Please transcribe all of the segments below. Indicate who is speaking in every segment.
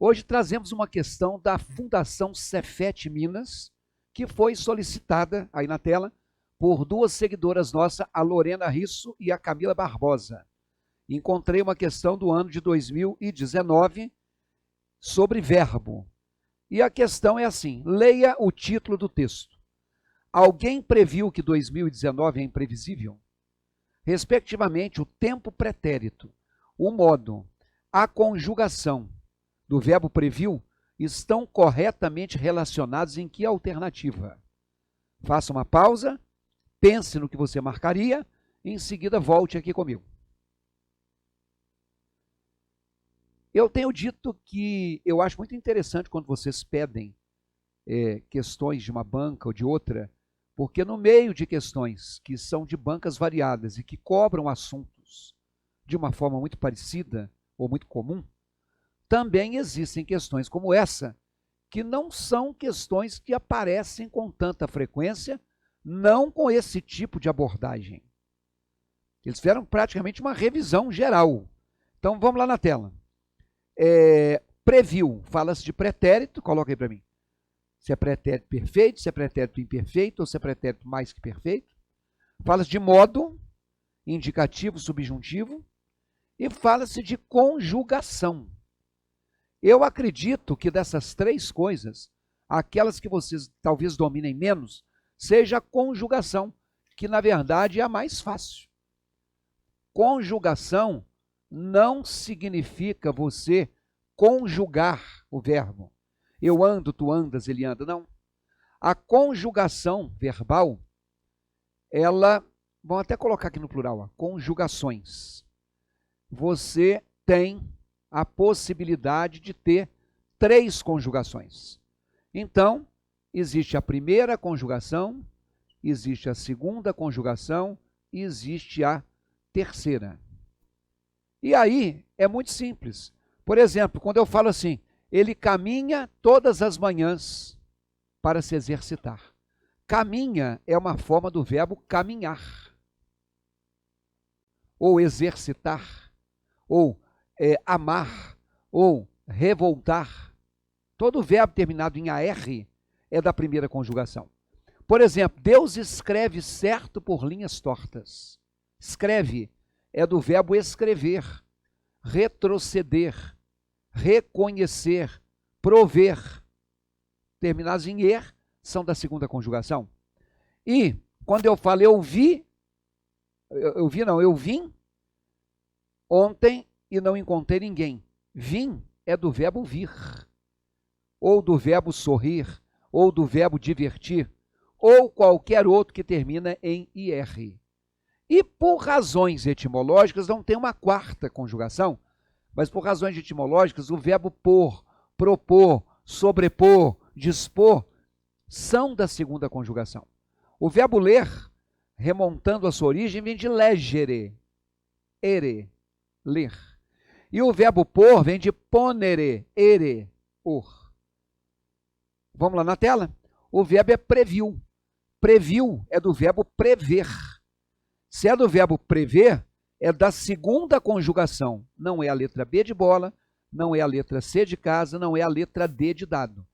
Speaker 1: Hoje trazemos uma questão da Fundação Cefet Minas, que foi solicitada, aí na tela, por duas seguidoras nossas, a Lorena Risso e a Camila Barbosa. Encontrei uma questão do ano de 2019 sobre verbo. E a questão é assim: leia o título do texto. Alguém previu que 2019 é imprevisível? Respectivamente, o tempo pretérito, o modo, a conjugação do verbo previu estão corretamente relacionados em que alternativa? Faça uma pausa, pense no que você marcaria e em seguida volte aqui comigo. Eu tenho dito que eu acho muito interessante quando vocês pedem questões de uma banca ou de outra, porque no meio de questões que são de bancas variadas e que cobram assuntos de uma forma muito parecida ou muito comum, também existem questões como essa, que não são questões que aparecem com tanta frequência, não com esse tipo de abordagem. Eles fizeram praticamente uma revisão geral. Então vamos lá na tela. Previu, fala-se de pretérito, coloca aí para mim. Se é pretérito perfeito, se é pretérito imperfeito, ou se é pretérito mais que perfeito. Fala-se de modo, indicativo, subjuntivo, e fala-se de conjugação. Eu acredito que dessas três coisas, aquelas que vocês talvez dominem menos, seja a conjugação, que na verdade é a mais fácil. Conjugação não significa você conjugar o verbo. Eu ando, tu andas, ele anda. Não. A conjugação verbal, ela, vamos até colocar aqui no plural, ó, conjugações. Você tem a possibilidade de ter três conjugações. Então, existe a primeira conjugação, existe a segunda conjugação e existe a terceira. E aí é muito simples. Por exemplo, quando eu falo assim, ele caminha todas as manhãs para se exercitar. Caminha é uma forma do verbo caminhar, ou exercitar, ou amar, ou revoltar. Todo verbo terminado em AR é da primeira conjugação. Por exemplo, Deus escreve certo por linhas tortas. Escreve é do verbo escrever, retroceder, reconhecer, prover. Terminados em er são da segunda conjugação. E quando eu falo eu vim ontem e não encontrei ninguém. Vim é do verbo vir, ou do verbo sorrir, ou do verbo divertir, ou qualquer outro que termina em ir. E por razões etimológicas não tem uma quarta conjugação, mas por razões etimológicas o verbo pôr, propor, sobrepor, dispor são da segunda conjugação. O verbo ler, remontando a sua origem, vem de legere, ere, ler. E o verbo pôr vem de ponere, ere, or. Vamos lá na tela? O verbo é previu. Previu é do verbo prever. Se é do verbo prever, é da segunda conjugação. Não é a letra B de bola, não é a letra C de casa, não é a letra D de dado.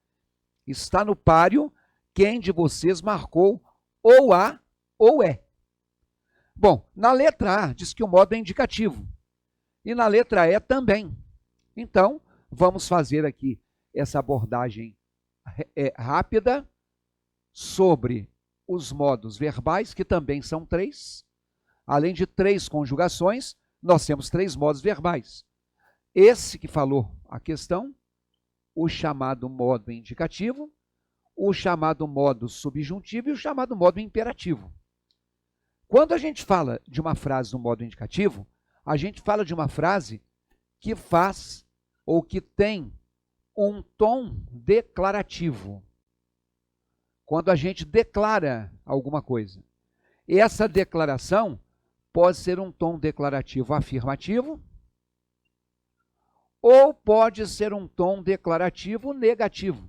Speaker 1: Está no páreo quem de vocês marcou ou A ou é. Bom, na letra A diz que o modo é indicativo. E na letra E também. Então, vamos fazer aqui essa abordagem rápida sobre os modos verbais, que também são três. Além de três conjugações, nós temos três modos verbais. Esse que falou a questão, o chamado modo indicativo, o chamado modo subjuntivo e o chamado modo imperativo. Quando a gente fala de uma frase no modo indicativo, a gente fala de uma frase que faz ou que tem um tom declarativo. Quando a gente declara alguma coisa. E essa declaração pode ser um tom declarativo afirmativo ou pode ser um tom declarativo negativo.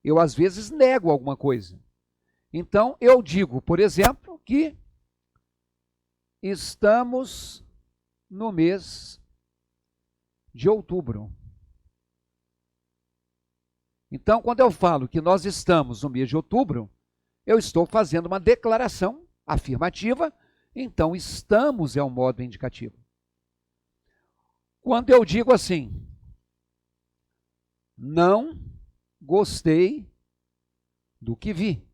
Speaker 1: Eu, às vezes, nego alguma coisa. Então, eu digo, por exemplo, que estamos no mês de outubro. Então, quando eu falo que nós estamos no mês de outubro, eu estou fazendo uma declaração afirmativa, então estamos é um modo indicativo. Quando eu digo assim, não gostei do que vi,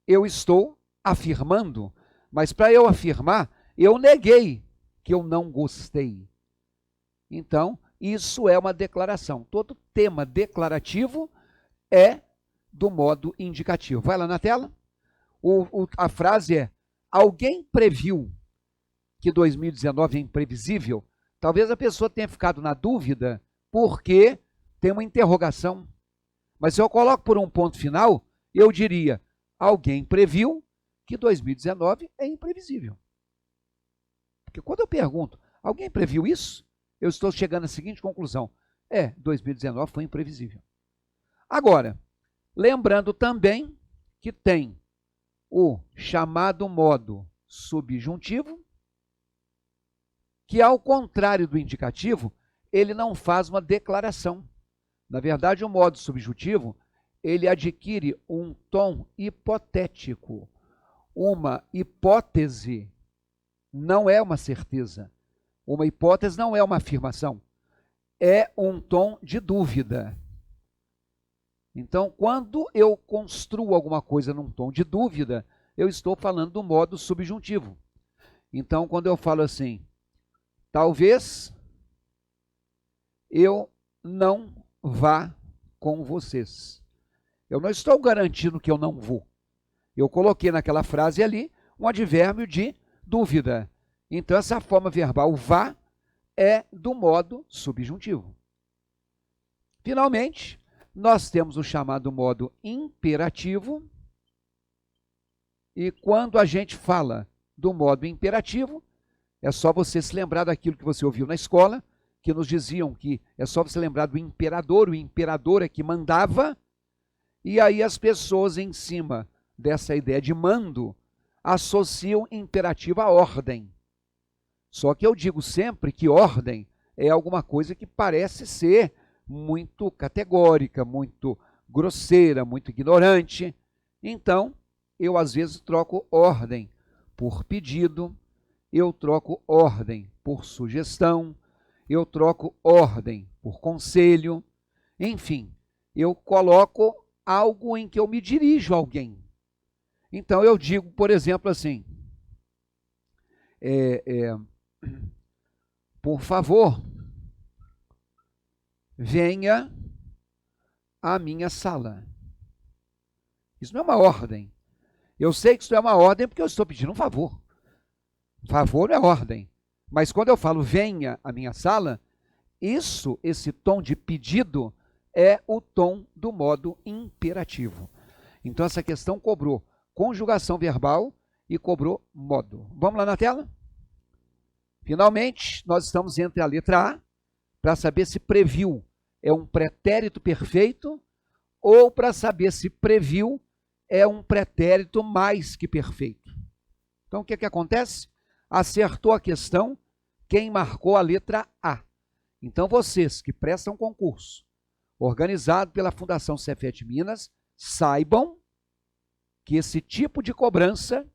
Speaker 1: eu estou afirmando, mas para eu afirmar, eu neguei que eu não gostei. Então, isso é uma declaração. Todo tema declarativo é do modo indicativo. Vai lá na tela. A frase é: alguém previu que 2019 é imprevisível? Talvez a pessoa tenha ficado na dúvida porque tem uma interrogação. Mas se eu coloco por um ponto final, eu diria: alguém previu que 2019 é imprevisível. Porque quando eu pergunto, alguém previu isso? Eu estou chegando à seguinte conclusão: 2019 foi imprevisível. Agora, lembrando também que tem o chamado modo subjuntivo, que ao contrário do indicativo, ele não faz uma declaração. Na verdade, o modo subjuntivo, ele adquire um tom hipotético. Uma hipótese não é uma certeza. Uma hipótese não é uma afirmação. É um tom de dúvida. Então, quando eu construo alguma coisa num tom de dúvida, eu estou falando do modo subjuntivo. Então, quando eu falo assim, talvez eu não vá com vocês. Eu não estou garantindo que eu não vou. Eu coloquei naquela frase ali um advérbio de dúvida. Então, essa forma verbal vá é do modo subjuntivo. Finalmente, nós temos o chamado modo imperativo. E quando a gente fala do modo imperativo, é só você se lembrar daquilo que você ouviu na escola, que nos diziam que é só você lembrar do imperador, o imperador é que mandava, e aí as pessoas em cima dessa ideia de mando associam imperativo à ordem. Só que eu digo sempre que ordem é alguma coisa que parece ser muito categórica, muito grosseira, muito ignorante. Então, eu às vezes troco ordem por pedido, eu troco ordem por sugestão, eu troco ordem por conselho, enfim, eu coloco algo em que eu me dirijo a alguém. Então eu digo, por exemplo, assim, por favor, venha à minha sala. Isso não é uma ordem. Eu sei que isso não é uma ordem porque eu estou pedindo um favor. Favor não é ordem. Mas quando eu falo venha à minha sala, esse tom de pedido é o tom do modo imperativo. Então essa questão cobrou conjugação verbal e cobrou modo. Vamos lá na tela? Finalmente, nós estamos entre a letra A, para saber se previu é um pretérito perfeito ou para saber se previu é um pretérito mais que perfeito. Então, o que acontece? Acertou a questão quem marcou a letra A. Então, vocês que prestam concurso organizado pela Fundação Cefet Minas, saibam que esse tipo de cobrança,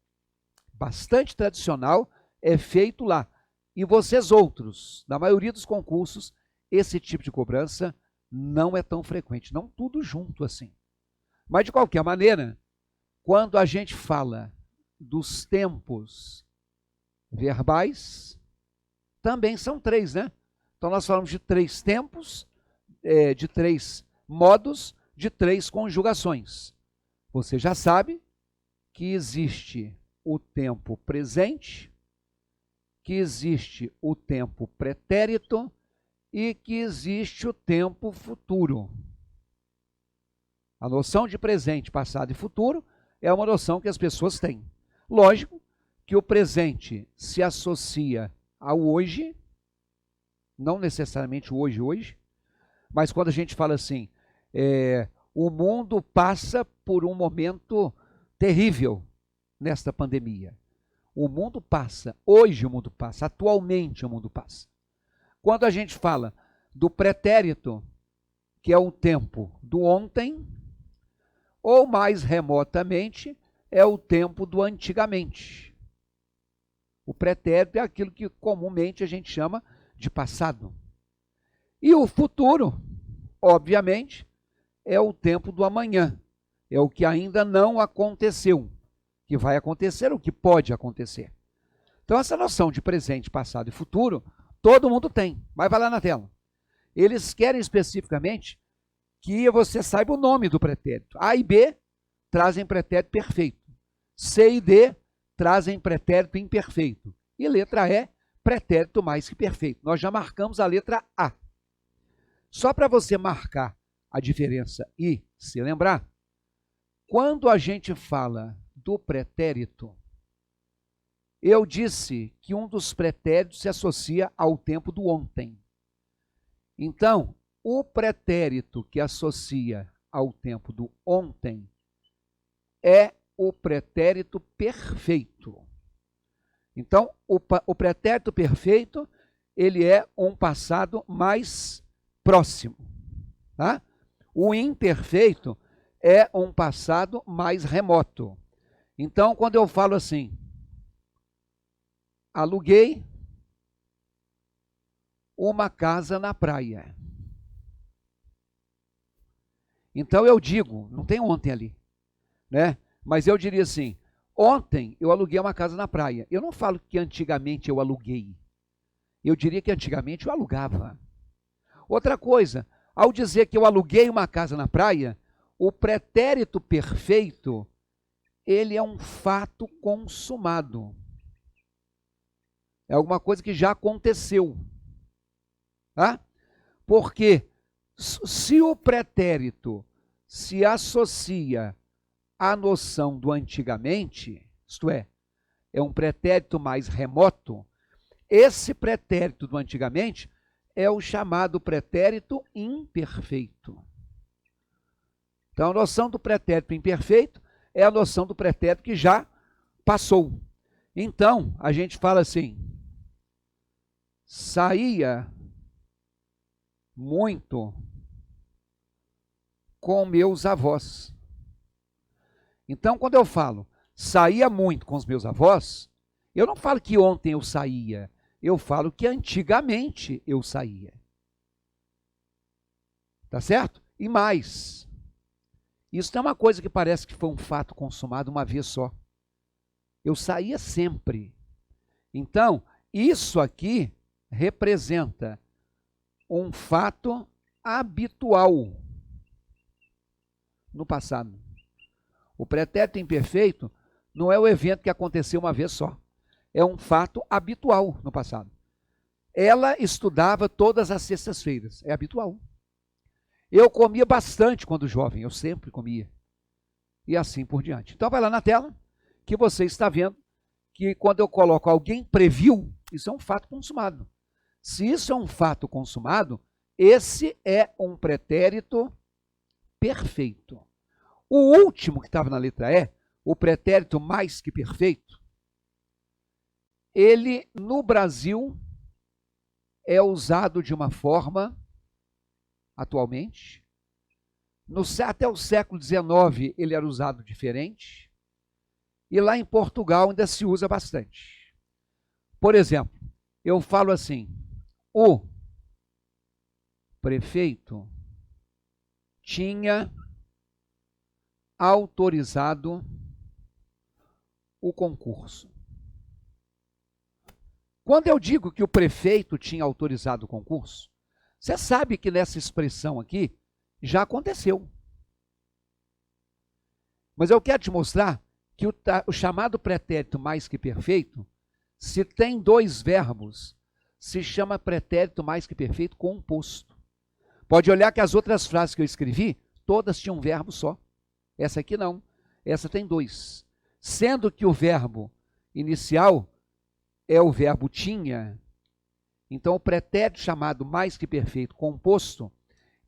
Speaker 1: bastante tradicional, é feito lá. E vocês outros, na maioria dos concursos, esse tipo de cobrança não é tão frequente, não tudo junto assim. Mas, de qualquer maneira, quando a gente fala dos tempos verbais, também são três, né? Então, nós falamos de três tempos, de três modos, de três conjugações. Você já sabe que existe o tempo presente, que existe o tempo pretérito e que existe o tempo futuro. A noção de presente, passado e futuro é uma noção que as pessoas têm. Lógico que o presente se associa ao hoje, não necessariamente o hoje, mas quando a gente fala assim, o mundo passa por um momento terrível nesta pandemia. O mundo passa, hoje o mundo passa, atualmente o mundo passa. Quando a gente fala do pretérito, que é o tempo do ontem, ou mais remotamente, é o tempo do antigamente. O pretérito é aquilo que comumente a gente chama de passado. E o futuro, obviamente, é o tempo do amanhã. É o que ainda não aconteceu, que vai acontecer, o que pode acontecer. Então, essa noção de presente, passado e futuro, todo mundo tem. Mas vai lá na tela. Eles querem especificamente que você saiba o nome do pretérito. A e B trazem pretérito perfeito. C e D trazem pretérito imperfeito. E letra E, pretérito mais que perfeito. Nós já marcamos a letra A. Só para você marcar a diferença e se lembrar, quando a gente fala do pretérito, eu disse que um dos pretéritos se associa ao tempo do ontem. Então, o pretérito que associa ao tempo do ontem é o pretérito perfeito. Então, o pretérito perfeito, ele é um passado mais próximo. Tá? O imperfeito é um passado mais remoto. Então, quando eu falo assim, aluguei uma casa na praia. Então eu digo, não tem ontem ali, né? Mas eu diria assim, ontem eu aluguei uma casa na praia. Eu não falo que antigamente eu aluguei. Eu diria que antigamente eu alugava. Outra coisa, ao dizer que eu aluguei uma casa na praia, o pretérito perfeito, ele é um fato consumado. É alguma coisa que já aconteceu. Tá? Porque se o pretérito se associa à noção do antigamente, isto é um pretérito mais remoto, esse pretérito do antigamente é o chamado pretérito imperfeito. Então, a noção do pretérito imperfeito é a noção do pretérito que já passou. Então, a gente fala assim, saía muito com meus avós. Então, quando eu falo saía muito com os meus avós, eu não falo que ontem eu saía, eu falo que antigamente eu saía. Tá certo? E mais, isso não é uma coisa que parece que foi um fato consumado uma vez só. Eu saía sempre. Então, isso aqui representa um fato habitual no passado. O pretérito imperfeito não é o evento que aconteceu uma vez só. É um fato habitual no passado. Ela estudava todas as sextas-feiras. É habitual. Eu comia bastante quando jovem. Eu sempre comia. E assim por diante. Então vai lá na tela que você está vendo que quando eu coloco alguém previu, isso é um fato consumado. Se isso é um fato consumado, esse é um pretérito perfeito. O último que estava na letra E, o pretérito mais que perfeito, ele no Brasil é usado de uma forma, atualmente, até o século XIX ele era usado diferente, e lá em Portugal ainda se usa bastante. Por exemplo, eu falo assim, o prefeito tinha autorizado o concurso. Quando eu digo que o prefeito tinha autorizado o concurso, você sabe que nessa expressão aqui já aconteceu. Mas eu quero te mostrar que o chamado pretérito mais que perfeito, se tem dois verbos, se chama pretérito mais que perfeito composto. Pode olhar que as outras frases que eu escrevi, todas tinham um verbo só. Essa aqui não. Essa tem dois. Sendo que o verbo inicial é o verbo tinha, então o pretérito chamado mais que perfeito composto,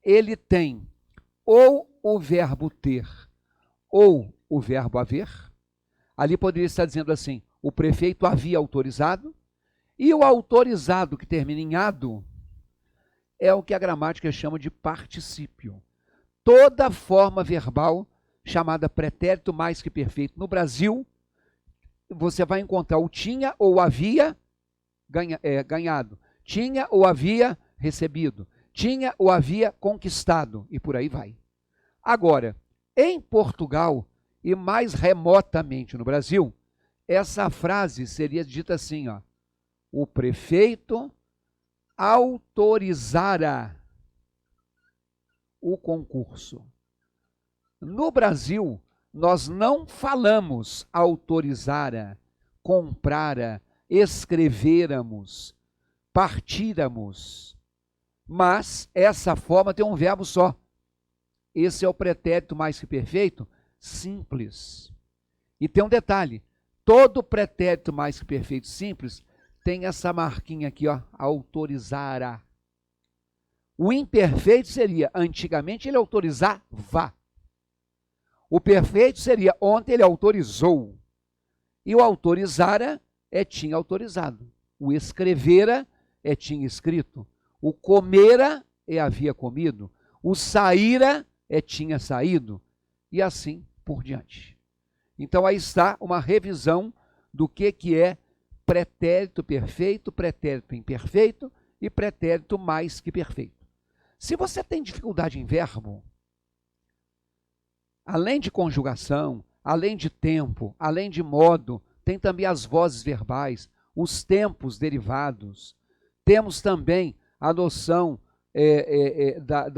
Speaker 1: ele tem ou o verbo ter ou o verbo haver. Ali poderia estar dizendo assim, o prefeito havia autorizado, e o autorizado que termina em ado é o que a gramática chama de particípio. Toda forma verbal chamada pretérito mais que perfeito no Brasil, você vai encontrar o tinha ou havia ganhado, tinha ou havia recebido, tinha ou havia conquistado, e por aí vai. Agora, em Portugal, e mais remotamente no Brasil, essa frase seria dita assim, ó: o prefeito autorizara o concurso. No Brasil, nós não falamos autorizara, comprara, escreveramos, partíramos, mas essa forma tem um verbo só. Esse é o pretérito mais que perfeito, simples. E tem um detalhe, todo pretérito mais que perfeito simples tem essa marquinha aqui, ó, autorizara. O imperfeito seria, antigamente ele autorizava. O perfeito seria, ontem ele autorizou. E o autorizara é tinha autorizado. O escrevera é tinha escrito. O comera é havia comido. O saíra é tinha saído. E assim por diante. Então aí está uma revisão do que é pretérito perfeito, pretérito imperfeito e pretérito mais que perfeito. Se você tem dificuldade em verbo, além de conjugação, além de tempo, além de modo, tem também as vozes verbais, os tempos derivados. Temos também a noção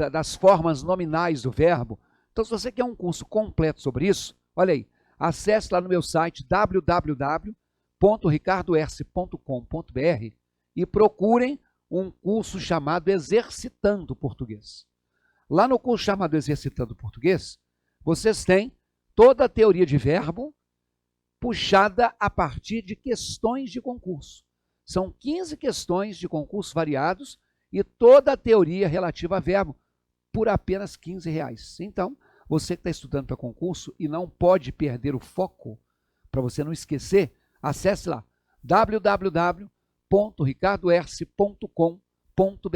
Speaker 1: das formas nominais do verbo. Então, se você quer um curso completo sobre isso, olha aí, acesse lá no meu site www.ricardoerce.com.br e procurem um curso chamado Exercitando Português. Lá no curso chamado Exercitando Português, vocês têm toda a teoria de verbo puxada a partir de questões de concurso. São 15 questões de concurso variados e toda a teoria relativa a verbo por apenas R$15. Então, você que está estudando para concurso e não pode perder o foco, para você não esquecer, acesse lá www.ricardoerce.com.br